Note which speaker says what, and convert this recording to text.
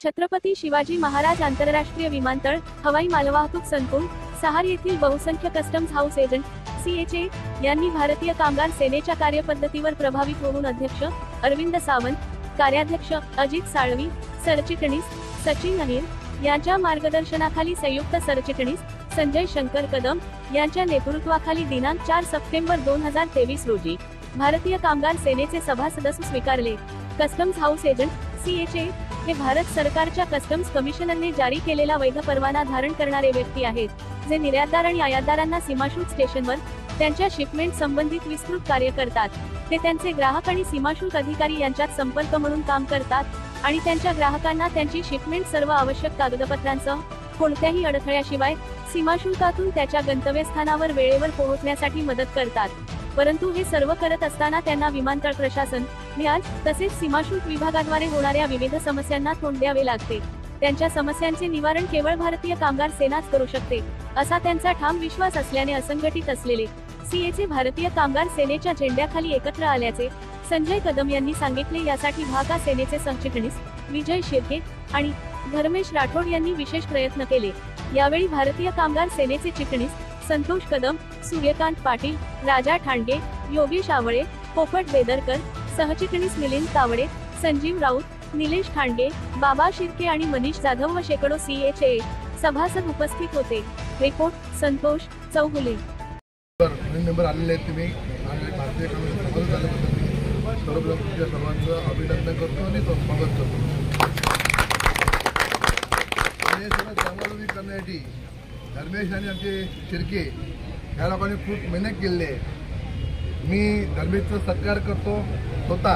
Speaker 1: छत्रपती शिवाजी महाराज आंतरराष्ट्रीय विमानतळ, हवाई मालवाहतूक संकुल, सहार येथील बहुसंख्य कस्टम्स हाऊस एजंट CHA यांनी भारतीय कामगार सेनेच्या कार्यपद्धतीवर प्रभावित होऊन अध्यक्ष अरविंद सावंत, कार्याध्यक्ष अजित साळवी, सरचिटणीस सचिन अहिर यांच्या मार्गदर्शनाखाली संयुक्त सरचिटणीस संजय शंकर कदम यांच्या नेतृत्वाखाली दिनांक 4 सप्टेंबर 2023 रोजी भारतीय कामगार सेनेचे सभासदत्व स्वीकारले। कस्टम्स हाऊस एजंट CHA हे भारत सरकारच्या कस्टम्स कमिशनरने जारी केलेला वैध परवाना धारण करणारे व्यक्ती आहेत, जे निर्यातदार आणि आयातदारांना सीमाशुल्क स्टेशनवर त्यांच्या शिपमेंट संबंधित विस्तृत कार्य करतात। ते त्यांचे ग्राहक आणि सीमाशुल्क अधिकारी यांच्यात संपर्क म्हणून काम करतात आणि त्यांच्या ग्राहकांना त्यांची शिपमेंट सर्व आवश्यक कागदपत्रांसह कोणत्याही अडथळ्याशिवाय सीमाशुल्कातून त्याच्या गंतव्यस्थानावर वेळेवर पोहोचण्यासाठी मदत करतात। परंतु हे सर्व करत असताना त्यांना विमानतळ प्रशासन, व्याज तसेच सीमाशुल्क विभागाद्वारे होणाऱ्या विविध समस्यांना तोंड द्यावे लागते। त्यांच्या समस्यांचे निवारण केवळ भारतीय कामगार सेनाच करू शकते, असा त्यांचा ठाम विश्वास असल्याने असंघटित असलेले CHA भारतीय कामगार सेनेच्या झेंड्याखाली एकत्र आल्याचे संजय कदम यांनी सांगितले। यासाठी भाका सेनेचे सरचिटणीस विजय शिर्के आणि धर्मेश राठोड यांनी विशेष प्रयत्न केले। यावेळी भारतीय कामगार सेनेचे चिटणीस संतोष कदम, सूर्यकांत पाटील, राजा ठाणगे, योगेश आवळे, पोपट बेदरकर, सहचिटणीस मिलिंद तावडे, संजीव राऊत, निलेश खांडगे, बाबा शिर्के आणि मनीष जाधव व शेकडो CHA सभासद उपस्थित होते। रिपोर्ट संतोष चौगुले।
Speaker 2: मेंबर आलेले आहेत, तुम्ही भारतीय कामगार सभासद झाल्याबद्दल सर्वप्रथम तुमच्या सर्वांचं अभिनंदन करतो आणि स्वागत करतो। हे सगळं चांगलं करण्यासाठी धर्मेश आणि आमचे शिर्के ह्या लोकांनी खूप मेहनत केलेली आहे। मी धर्मेशचा सत्कार करतो स्वतः।